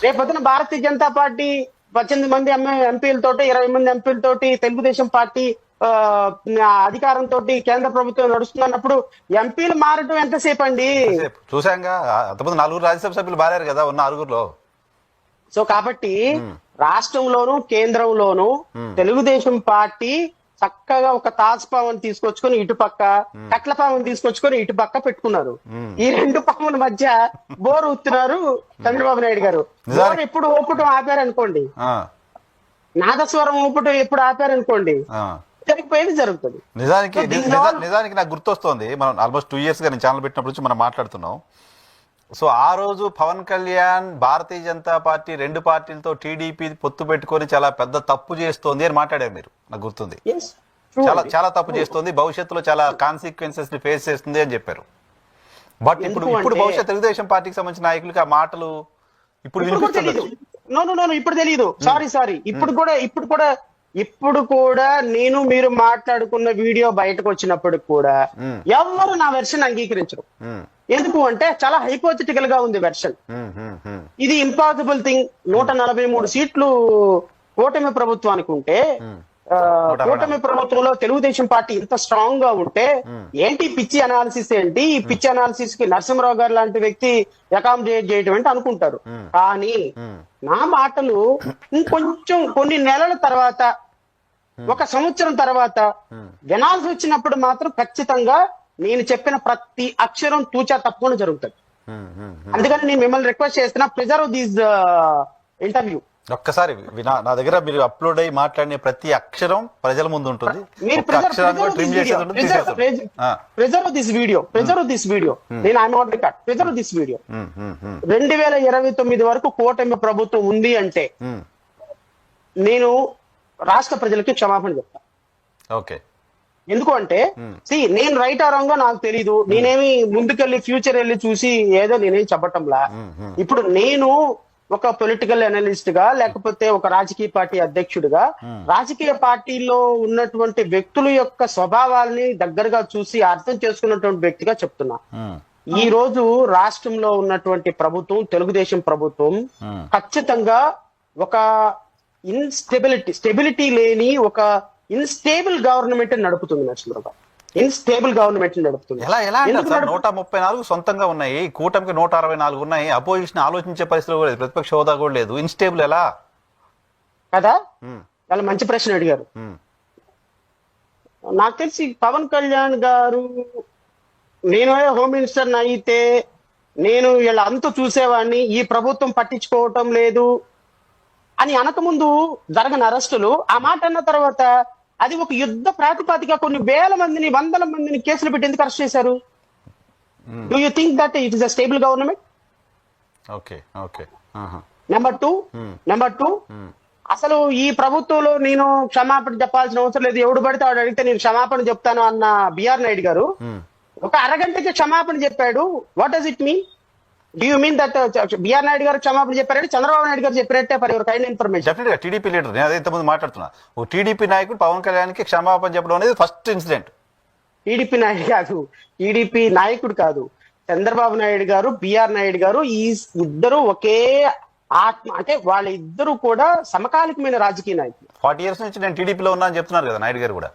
రేపొద్దున భారతీయ జనతా పార్టీ 18 మంది ఎంపీలతోటి 20 మంది ఎంపీలతోటి తెలుగుదేశం పార్టీ అధికారంతో కేంద్ర ప్రభుత్వం నడుస్తున్నప్పుడు ఎంపీలు మారటం ఎంతసేపు అండి? చూసాంగా అంతమంది 4 రాజ్యసభ సభ్యులు మారారు కదా ఉన్న 6గురిలో. సో కాబట్టి రాష్ట్రంలోను కేంద్రంలోను తెలుగుదేశం పార్టీ చక్కగా ఒక తాజ్పావన్ తీసుకొచ్చుకొని ఇటుపక్క, కట్లపావన్ తీసుకొచ్చుకొని ఇటుపక్క పెట్టుకున్నారు. ఈ రెండు పాముల మధ్య బోరు ఊతున్నారు చంద్రబాబు నాయుడు గారు. బోరు ఎప్పుడు ఊపటం ఆపారనుకోండి, నాదస్వరం ఊపటం ఎప్పుడు ఆపారనుకోండి, జరిగిపోయేది జరుగుతుంది. నిజానికి నాకు గుర్తొస్తోంది, మనం ఆల్మోస్ట్ 2 years గా నేను ఛానల్ పెట్టినప్పుడు నుంచి మనం మాట్లాడుతున్నాం. సో ఆ రోజు పవన్ కళ్యాణ్ భారతీయ జనతా పార్టీ 2 పార్టీలతో టీడీపీ పొత్తు పెట్టుకొని చాలా పెద్ద తప్పు చేస్తోంది అని మాట్లాడారు మీరు, నాకు గుర్తుంది. చాలా తప్పు చేస్తోంది, భవిష్యత్తులో చాలా కాన్సిక్వెన్సెస్ ని ఫేస్ చేస్తుంది అని చెప్పారు. బట్ ఇప్పుడు బహుశా తెలుగుదేశం పార్టీకి సంబంధించిన నాయకులకి ఆ మాటలు ఇప్పుడు వినిపిస్తుంది. ఇప్పుడు తెలియదు. సారీ ఇప్పుడు కూడా నేను మీరు మాట్లాడుకున్న వీడియో బయటకు వచ్చినప్పుడు కూడా ఎవరు నా వెర్షన్ అంగీకరించరు. ఎందుకు అంటే చాలా హైపోథెటికల్ గా ఉంది వెర్షన్. ఇది ఇంపాసిబుల్ థింగ్. 143 సీట్లు కూటమి ప్రభుత్వానికి ఉంటే, కూటమి ప్రభుత్వంలో తెలుగుదేశం పార్టీ ఇంత స్ట్రాంగ్ గా ఉంటే ఏంటి పిచ్చి అనాలిసిస్ ఏంటి? ఈ పిచ్చి అనాలిసిస్ కి నరసింహరావు గారు లాంటి వ్యక్తి అకామిడేట్ చేయడం అంటే అనుకుంటారు. కానీ నా మాటలు ఇంకొంచెం కొన్ని నెలల తర్వాత, 1 సంవత్సరం తర్వాత వినాల్సి వచ్చినప్పుడు మాత్రం ఖచ్చితంగా నేను చెప్పిన ప్రతి అక్షరం తూచా తప్పకుండా జరుగుతుంది. అందుకని నేను మిమ్మల్ని రిక్వెస్ట్ చేస్తున్నా, ప్రిజర్వ్ దిస్ ఇంటర్వ్యూ. ఒక్కసారి నా దగ్గర మీరు అప్లోడ్ అయ్యి మాట్లాడిన ప్రతి అక్షరం ప్రజల ముందు ఉంటుంది. Preserve this video. నేను I'm not record. Preserve this video. 2029 వరకు కూటమి ప్రభుత్వం ఉంది అంటే నేను రాష్ట్ర ప్రజలకి క్షమాపణ చెప్తా. ఓకే. ఎందుకు అంటే నేను రైట్ ఆ రాంగ్ నాకు తెలీదు. నేనేమి ముందుకెళ్ళి ఫ్యూచర్ వెళ్ళి చూసి ఏదో నేనేం చెప్పటంలా. ఇప్పుడు నేను ఒక పొలిటికల్ అనలిస్ట్ గా, లేకపోతే ఒక రాజకీయ పార్టీ అధ్యక్షుడిగా, రాజకీయ పార్టీలో ఉన్నటువంటి వ్యక్తుల యొక్క స్వభావాల్ని దగ్గరగా చూసి అర్థం చేసుకున్నటువంటి వ్యక్తిగా చెప్తున్నా. ఈ రోజు రాష్ట్రంలో ఉన్నటువంటి ప్రభుత్వం, తెలుగుదేశం ప్రభుత్వం ఖచ్చితంగా ఒక స్టెబిలిటీ లేని ఒక ఇన్స్టేబుల్ గవర్నమెంట్ నడుపుతుంది. నరసింహరావు ఇన్స్టేబుల్ గవర్నమెంట్ నడుపుతుంది. ఎలా 134 సొంతంగా ఉన్నాయి, కూటమికి 164 ఉన్నాయి. అపోజిషన్ ఆలోచించే పరిస్థితి కూడా లేదు, ప్రతిపక్ష హోదా కూడా లేదు. ఇన్స్టేబుల్ ఎలా కదా? చాలా మంచి ప్రశ్న అడిగారు. నాకు తెలిసి పవన్ కళ్యాణ్ గారు, నేను హోమ్ మినిస్టర్ అయితే నేను వీళ్ళ అంతా చూసేవాడిని, ఈ ప్రభుత్వం పట్టించుకోవటం లేదు అని అనకముందు జరగని అరెస్టులు, ఆ మాట అన్న తర్వాత అది ఒక యుద్ధ ప్రాతిపదిక కొన్ని వేల మందిని, వందల మందిని కేసులు పెట్టి ఎందుకు అరెస్ట్ చేశారు? Do you think that it is a stable government? Number two అసలు ఈ ప్రభుత్వంలో నేను క్షమాపణ చెప్పాల్సిన అవసరం లేదు, ఎవడు పడితే వాడు అడిగితే నేను క్షమాపణ చెప్తాను అన్న బిఆర్ నాయుడు గారు ఒక అరగంటకి క్షమాపణ చెప్పాడు. What does it mean? Do you mean that BR Naidu garu క్షమాపణ చెప్పారంటే చంద్రబాబు నాయుడు గారు చెప్పినట్టే for your kind information? Definite గా టీడీపీ లీడర్, నేను అదే ఇంతకుముందు మాట్లాడుతున్నా. ఓ టీడీపీ నాయకుడు పవన్ కళ్యాణ్ కి క్షమాపణ చెప్పడం అనేది ఫస్ట్ ఇన్సిడెంట్. టీడీపీ నాయకుడు కాదు, చంద్రబాబు నాయుడు గారు, బిఆర్ నాయుడు గారు, ఈ ఇద్దరు ఒకే ఆత్మ. అంటే వాళ్ళ ఇద్దరు కూడా సమకాలికమైన రాజకీయ నాయకులు. 40 years నుంచి నేను టీడీపీలో ఉన్నా అని చెప్తున్నారు కదా నాయుడు గారు కూడా.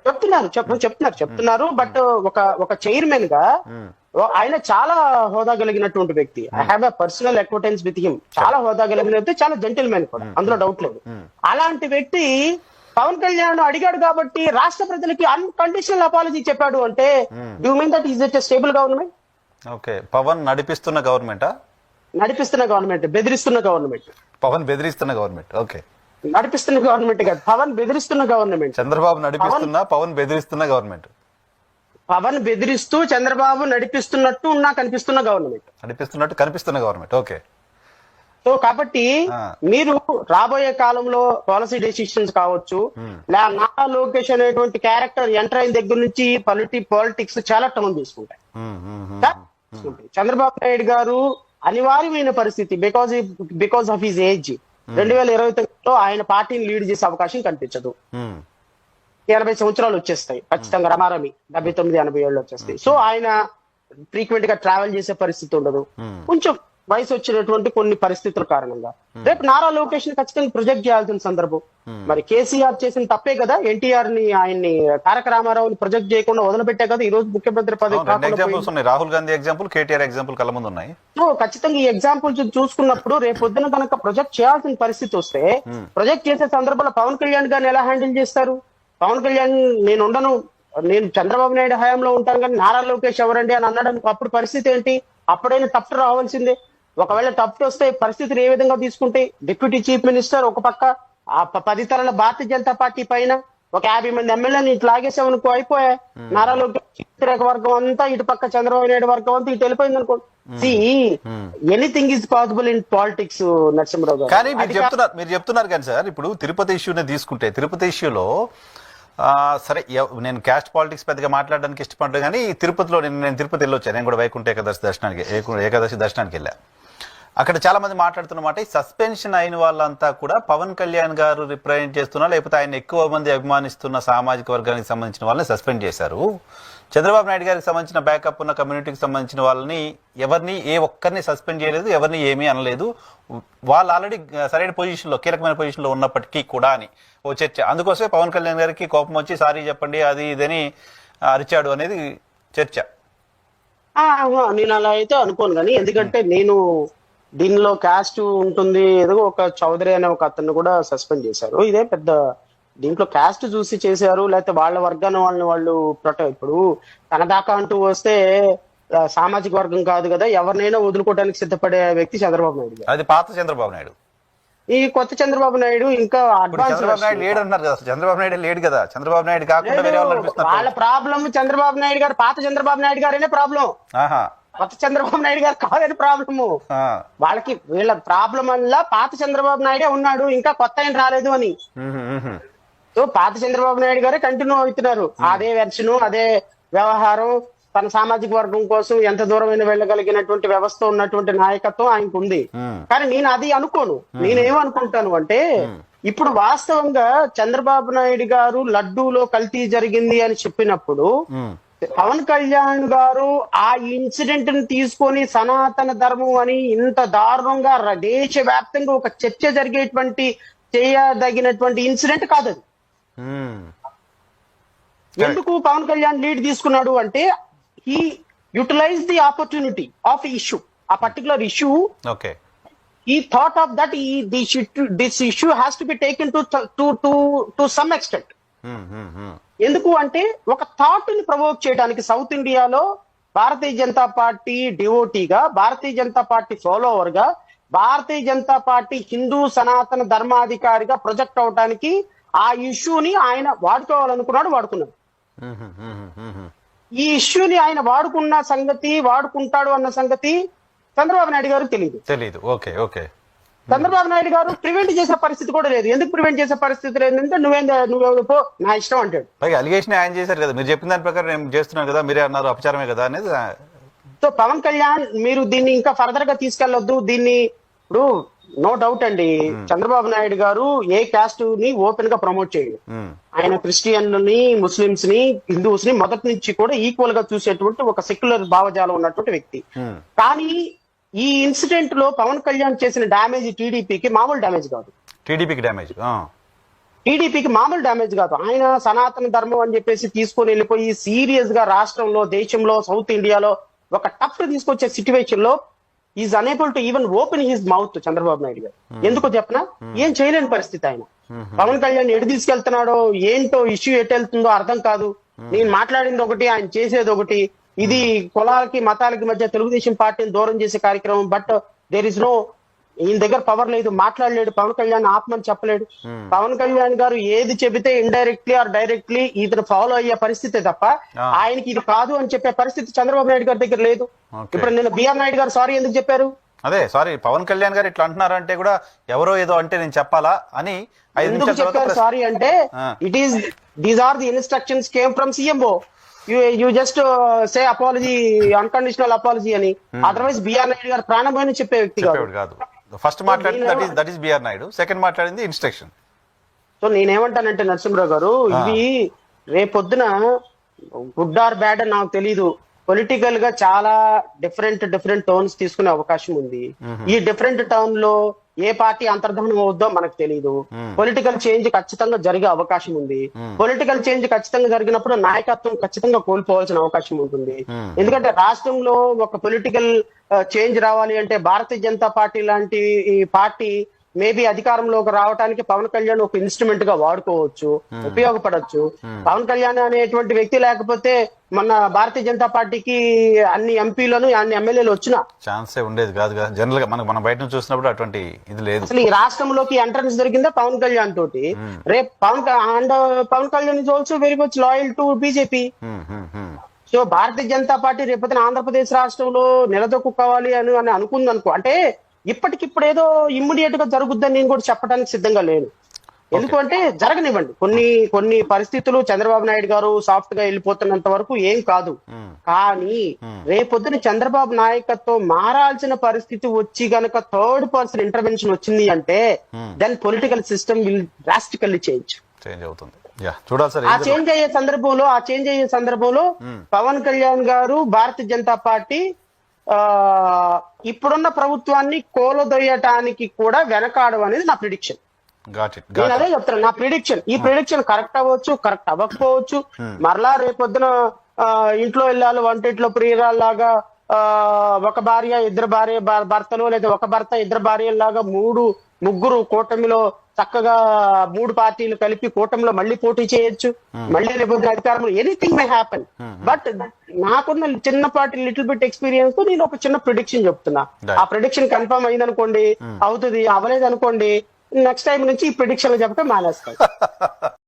చెప్తున్నారు. బట్ ఒక చైర్మన్ గా ఆయన చాలా హోదా కలిగినటువంటి వ్యక్తి. I have a personal acquaintance with him. చాలా హోదా కలిగిన వ్యక్తి, చాలా జెంటిల్మెన్ కూడా, అందులో డౌట్ లేదు. అలాంటి వ్యక్తి పవన్ కళ్యాణ్ అడిగాడు కాబట్టి రాష్ట్ర ప్రజలకి అన్కండిషనల్ అపాలజీ చెప్పాడు అంటే do mean that is it a stable government? Okay. Pavan నడిపిస్తున్న గవర్నమెంటా? నడిపిస్తున్న గవర్నమెంట్, బెదిరిస్తున్న గవర్నమెంట్. పవన్ బెదిరిస్తున్న గవర్నమెంట్. ఓకే. నడిపిస్తున్న గవర్నమెంట్ కాదు, పవన్ బెదిరిస్తున్న గవర్నమెంట్. చంద్రబాబు నడిపిస్తున్నా, పవన్ బెదిరిస్తున్న గవర్నమెంట్. పవన్ బెదిరిస్తూ చంద్రబాబు నడిపిస్తున్నట్టు కనిపిస్తున్న గవర్నమెంట్. ఓకే. సో కాబట్టి మీరు రాబోయే కాలంలో పాలసీ డెసిషన్స్ కావచ్చు, నారా లోకేష్ అనేటువంటి క్యారెక్టర్ ఎంటర్ అయిన దగ్గర నుంచి పాలిటిక్స్ చాలా టర్న్ తీసుకుంటాయి. చంద్రబాబు నాయుడు గారు అనివార్యమైన పరిస్థితి బికాస్ ఆఫ్ హిజ్ ఏజ్ 2029లో ఆయన పార్టీని లీడ్ చేసే అవకాశం కనిపించదు. 80 సంవత్సరాలు వచ్చేస్తాయి ఖచ్చితంగా, రమారమి 79-80 ఏళ్ళు వచ్చేస్తాయి. సో ఆయన ఫ్రీక్వెంట్ గా ట్రావెల్ చేసే పరిస్థితి ఉండదు. కొంచెం వయసు వచ్చినటువంటి కొన్ని పరిస్థితుల కారణంగా రేపు నారా లోకేష్ ని ఖచ్చితంగా ప్రొజెక్ట్ చేయాల్సిన సందర్భం. మరి కేసీఆర్ చేసిన తప్పే కదా, ఎన్టీఆర్ ని ఆయన్ని తారక రామారావుని ప్రొజెక్ట్ చేయకుండా వదిలిపెట్టే కదా ఈ రోజు ముఖ్యమంత్రి పదవి ఎగ్జాంపుల్స్ ఉన్నాయి. రాహుల్ గాంధీ ఎగ్జాంపుల్, కేటీఆర్ ఎగ్జాంపుల్ కళ్ళ ముందు ఉన్నాయి. సో ఖచ్చితంగా ఈ ఎగ్జాంపుల్స్ చూసుకున్నప్పుడు రేపు పొద్దున కనుక ప్రొజెక్ట్ చేయాల్సిన పరిస్థితి వస్తే ప్రొజెక్ట్ చేసే సందర్భంలో పవన్ కళ్యాణ్ గారిని ఎలా హ్యాండిల్ చేస్తారు? పవన్ కళ్యాణ్ నేను చంద్రబాబు నాయుడు హయాంలో ఉంటాను కానీ నారా లోకేష్ ఎవరండి అని అన్నాడు. అప్పుడు పరిస్థితి ఏంటి? అప్పుడైనా తప్పు రావాల్సిందే. ఒకవేళ తప్పు వస్తే పరిస్థితిని ఏ విధంగా తీసుకుంటే డిప్యూటీ చీఫ్ మినిస్టర్ ఒక పక్క, ఆ 10 తరాల భారతీయ జనతా పార్టీ పైన ఒక 50 మంది ఎమ్మెల్యేని ఇట్లా లాగేసామనుకో అయిపోయాయి. నారా లోకేష్ వ్యతిరేక వర్గం అంతా ఇటు పక్క, చంద్రబాబు నాయుడు వర్గం అంతా ఇటు వెళ్ళిపోయింది అనుకో. Anything is possible in politics Narasimharao garu. కానీ మీరు చెప్తున్నారు కానీ సార్, ఇప్పుడు తిరుపతి ఇష్యూనే తీసుకుంటే, తిరుపతి ఇష్యూలో సరే నేను క్యాస్ట్ పాలిటిక్స్ పెద్దగా మాట్లాడడానికి ఇష్టపడ్డా, కానీ తిరుపతిలో నేను తిరుపతి వెళ్ళొచ్చాను. నేను కూడా వైకుంఠ ఏకాదశి దర్శనానికి వెళ్ళా. అక్కడ చాలా మంది మాట్లాడుతున్నమాట, ఈ సస్పెన్షన్ అయిన వాళ్ళంతా కూడా పవన్ కళ్యాణ్ గారు రిప్రజెంట్ చేస్తున్నా, లేకపోతే ఆయన ఎక్కువ మంది అభిమానిస్తున్న సామాజిక వర్గానికి సంబంధించిన వాళ్ళని సస్పెండ్ చేశారు. చంద్రబాబు నాయుడు గారికి సంబంధించిన బ్యాకప్ ఉన్న కమ్యూనిటీకి సంబంధించిన వాళ్ళని ఎవరిని ఒక్కరిని సస్పెండ్ చేయలేదు, ఎవరిని ఏమీ అనలేదు. వాళ్ళు ఆల్రెడీ సరైన పొజిషన్లో, కీలకమైన పొజిషన్లో ఉన్నప్పటికీ కూడా అని ఓ చర్చ. అందుకోసమే పవన్ కళ్యాణ్ గారికి కోపం వచ్చి సారీ చెప్పండి అది ఇదని అరిచాడు అనేది చర్చ. నేను అలా అయితే అనుకోను కానీ, ఎందుకంటే నేను దీనిలో క్యాస్ట్ ఉంటుంది, ఏదో ఒక చౌదరి అనే ఒక అతన్ని కూడా సస్పెండ్ చేశారు. ఇదే పెద్ద దీంట్లో క్యాస్ట్ చూసి చేశారు, లేకపోతే వాళ్ళ వర్గాన్ని వాళ్ళు ఇప్పుడు తన దాకా అంటూ వస్తే సామాజిక వర్గం కాదు కదా, ఎవరినైనా వదులుకోవడానికి సిద్ధపడే వ్యక్తి చంద్రబాబు నాయుడు గారు. అది పాత చంద్రబాబు నాయుడు. ఈ కొత్త చంద్రబాబు నాయుడు ఇంకా అడ్వాన్స్ లేడు అన్నారు కదా. చంద్రబాబు నాయుడు లేడు కదా, చంద్రబాబు నాయుడు కాకుండా వేరే వాళ్ళు అనిపిస్తున్నారు. వాళ్ళ ప్రాబ్లం చంద్రబాబు నాయుడు గారు, పాత చంద్రబాబు నాయుడు గారేనే ప్రాబ్లం, కొత్త చంద్రబాబు నాయుడు గారు కాదని ప్రాబ్లము. వాళ్ళకి వీళ్ళ ప్రాబ్లం వల్ల పాత చంద్రబాబు నాయుడే ఉన్నాడు, ఇంకా కొత్త ఆయన రాలేదు అని. సో పాత చంద్రబాబు నాయుడు గారే కంటిన్యూ అవుతున్నారు, అదే వెర్షన్, అదే వ్యవహారం. తన సామాజిక వర్గం కోసం ఎంత దూరమైన వెళ్ళగలిగినటువంటి వ్యవస్థ ఉన్నటువంటి నాయకత్వం ఆయనకు ఉంది. కానీ నేను అది అనుకోను. నేనేమనుకుంటాను అంటే, ఇప్పుడు వాస్తవంగా చంద్రబాబు నాయుడు గారు లడ్డూలో కల్తీ జరిగింది అని చెప్పినప్పుడు పవన్ కళ్యాణ్ గారు ఆ ఇన్సిడెంట్ ని తీసుకొని సనాతన ధర్మం అని ఇంత దారుణంగా దేశవ్యాప్తంగా ఒక చర్చ జరిగేటువంటి చేయదగినటువంటి ఇన్సిడెంట్ కాదు అది. ఎందుకు పవన్ కళ్యాణ్ లీడ్ తీసుకున్నాడు అంటే, he utilize the opportunity of issue, ఆ particular issue. He thought of that this issue has to be taken to some extent. ఎందుకు అంటే ఒక థాట్ ని ప్రవోక్ చేయడానికి సౌత్ ఇండియాలో భారతీయ జనతా పార్టీ డివోటీగా, భారతీయ జనతా పార్టీ ఫాలోవర్ గా, భారతీయ జనతా పార్టీ హిందూ సనాతన ధర్మాధికారిగా ప్రొజెక్ట్ అవడానికి ఆ ఇష్యూని ఆయన వాడుకున్నాడు. ఈ ఇష్యూని ఆయన వాడుకుంటాడు అన్న సంగతి చంద్రబాబు నాయుడు గారు తెలియదు. చంద్రబాబు నాయుడు గారు ప్రివెంట్ చేసే పరిస్థితి కూడా లేదు. ఎందుకు ప్రివెంట్ చేసే పరిస్థితి లేదంటే, నువ్వెవరిపో నా ఇష్టం అంటాడు. అలిగేషన్ ఆయన చేశారు కదా, మీరు చెప్పిన దాని ప్రకారం నేను చేస్తున్నాను కదా, మీరే అన్నారు అపచారమే కదా అనేది. సో పవన్ కళ్యాణ్ మీరు దీన్ని ఇంకా ఫర్దర్ గా తీసుకెళ్లొద్దు. దీన్ని ఇప్పుడు నో డౌట్ అండి, చంద్రబాబు నాయుడు గారు ఏ క్యాస్ట్ ని ఓపెన్ గా ప్రమోట్ చేయడు. ఆయన క్రిస్టియన్లని, ముస్లింస్ ని, హిందూస్ ని మొదటి నుంచి కూడా ఈక్వల్ గా చూసేటువంటి ఒక సెక్యులర్ భావజాలం ఉన్నటువంటి వ్యక్తి. కానీ ఈ ఇన్సిడెంట్ లో పవన్ కళ్యాణ్ చేసిన డ్యామేజ్ టీడీపీకి మామూలు డ్యామేజ్ కాదు. టీడీపీకి మామూలు డ్యామేజ్ కాదు. ఆయన సనాతన ధర్మం అని చెప్పేసి తీసుకొని వెళ్ళిపోయి సీరియస్ గా రాష్ట్రంలో, దేశంలో, సౌత్ ఇండియాలో ఒక టఫ్ తీసుకొచ్చే సిచ్యువేషన్ లో is unable to even open his mouth Chandrababu Naidu గారు. ఎందుకో చెప్పనా, ఏం చేయలేని పరిస్థితి ఆయన. పవన్ కళ్యాణ్ ఎటు తీసుకెళ్తున్నాడో ఏంటో, ఇష్యూ ఎటు వెళ్తుందో అర్థం కాదు. నేను మాట్లాడింది ఒకటి, ఆయన చేసేది ఒకటి. ఇది కులాలకి మతాలకి మధ్య తెలుగుదేశం పార్టీని దూరం చేసే కార్యక్రమం. బట్ దేర్ ఇస్ నో, ఈయన దగ్గర పవర్ లేదు, మాట్లాడలేడు. పవన్ కళ్యాణ్ ఆత్మని చెప్పలేడు. పవన్ కళ్యాణ్ గారు ఏది చెబితే ఇండైరెక్ట్లీ ఆర్ డైరెక్ట్లీ ఇతను ఫాలో అయ్యే పరిస్థితి తప్ప ఆయనకి ఇది కాదు అని చెప్పే పరిస్థితి చంద్రబాబు నాయుడు గారి దగ్గర లేదు. ఇప్పుడు నేను బిఆర్ నాయుడు గారు సారీ ఎందుకు చెప్పారు? అదే సారీ, పవన్ కళ్యాణ్ గారు ఇట్లా అంటున్నారంటే కూడా ఎవరో ఏదో అంటే నేను చెప్పాలా అని ఎందుకు చెప్పారు సారీ అంటే, these are the instructions came from CMO. You just say apology, unconditional apology అని. అదర్వైజ్ బిఆర్ నాయుడు గారు ప్రాణమైన చెప్పే వ్యక్తి కాదు. ఫస్ట్ మాట్లాడింది that is BR Naidu, second మాట్లాడింది ఇన్స్ట్రక్షన్. సో నేనేమంటానంటే నరసింహరావు గారు, ఇది రేపొద్దున గుడ్ ఆర్ బ్యాడ్ అని నాకు తెలీదు. పొలిటికల్ గా చాలా డిఫరెంట్ టోన్స్ తీసుకునే అవకాశం ఉంది. ఈ డిఫరెంట్ టర్న్ లో ఏ పార్టీ అంతర్ధానం అవుద్దో మనకు తెలియదు. పొలిటికల్ చేంజ్ ఖచ్చితంగా జరిగే అవకాశం ఉంది. పొలిటికల్ చేంజ్ ఖచ్చితంగా జరిగినప్పుడు నాయకత్వం ఖచ్చితంగా కోల్పోవాల్సిన అవకాశం ఉంటుంది. ఎందుకంటే రాష్ట్రంలో ఒక పొలిటికల్ చేంజ్ రావాలి అంటే భారతీయ జనతా పార్టీ లాంటి ఈ పార్టీ మేబీ అధికారంలోకి రావడానికి పవన్ కళ్యాణ్ ఒక ఇన్స్ట్రుమెంట్ గా వాడుకోవచ్చు, ఉపయోగపడవచ్చు. పవన్ కళ్యాణ్ అనేటువంటి వ్యక్తి లేకపోతే మన భారతీయ జనతా పార్టీకి అన్ని ఎంపీలను అన్ని ఎమ్మెల్యేలు వచ్చినా ఛాన్సే ఉండేది కాదు కదా. జనరల్ గా మనం బయట నుంచి చూసినప్పుడు అటువంటి ఇది లేదు. అసలు ఈ రాష్ట్రంలోకి ఎంట్రన్స్ దొరికిందా పవన్ కళ్యాణ్ తోటి. రేపు Pawan Kalyan is also very much loyal to BJP. So Bharatiya Janata party రేపొద్దున ఆంధ్రప్రదేశ్ రాష్ట్రంలో నిలదొక్కుకోవాలి అని అనుకుంది అనుకో, అంటే ఇప్పటికిప్పుడు ఏదో ఇమ్మీడియట్ గా జరుగుద్దని నేను కూడా చెప్పడానికి సిద్ధంగా లేను. ఎందుకంటే జరగనివ్వండి, కొన్ని పరిస్థితులు చంద్రబాబు నాయుడు గారు సాఫ్ట్ గా వెళ్ళిపోతున్నంత వరకు ఏం కాదు. కానీ రేపొద్దున చంద్రబాబు నాయకత్వం మారాల్సిన పరిస్థితి వచ్చి గనక థర్డ్ పర్సన్ ఇంటర్వెన్షన్ వచ్చింది అంటే then political system will drastically change అవుతుంది. చూడాలి సార్. ఆ చేంజ్ అయ్యే సందర్భంలో పవన్ కళ్యాణ్ గారు భారతీయ జనతా పార్టీ ఇప్పుడున్న ప్రభుత్వాన్ని కోలదొయ్యటానికి కూడా వెనకాడు అనేది నా ప్రిడిక్షన్. నేను అదే చెప్తాను, నా ప్రిడిక్షన్. ఈ ప్రిడిక్షన్ కరెక్ట్ అవ్వచ్చు, కరెక్ట్ అవ్వకపోవచ్చు. మరలా రేపొద్దున ఇంట్లో వెళ్ళాలి వంటింట్లో ప్రియురాల్లాగా ఒక భార్య ఇద్దరు భర్తలు, లేదా ఒక భర్త ఇద్దరు భార్యలాగా ముగ్గురు కూటమిలో చక్కగా 3 పార్టీలు కలిపి కూటమిలో మళ్ళీ పోటీ చేయొచ్చు. మళ్ళీ రేపొద్దున అధికారంలో ఎనీథింగ్ మే హ్యాపెన్. బట్ నాకున్న చిన్నపాటి లిటిల్ బిట్ ఎక్స్పీరియన్స్ తో నేను ఒక చిన్న ప్రిడిక్షన్ చెప్తున్నా. ఆ ప్రిడిక్షన్ కన్ఫర్మ్ అయింది అనుకోండి అవుతుంది, అవ్వలేదు అనుకోండి నెక్స్ట్ టైం నుంచి ఈ ప్రిడిక్షన్ చెప్పడం మానేస్తాను.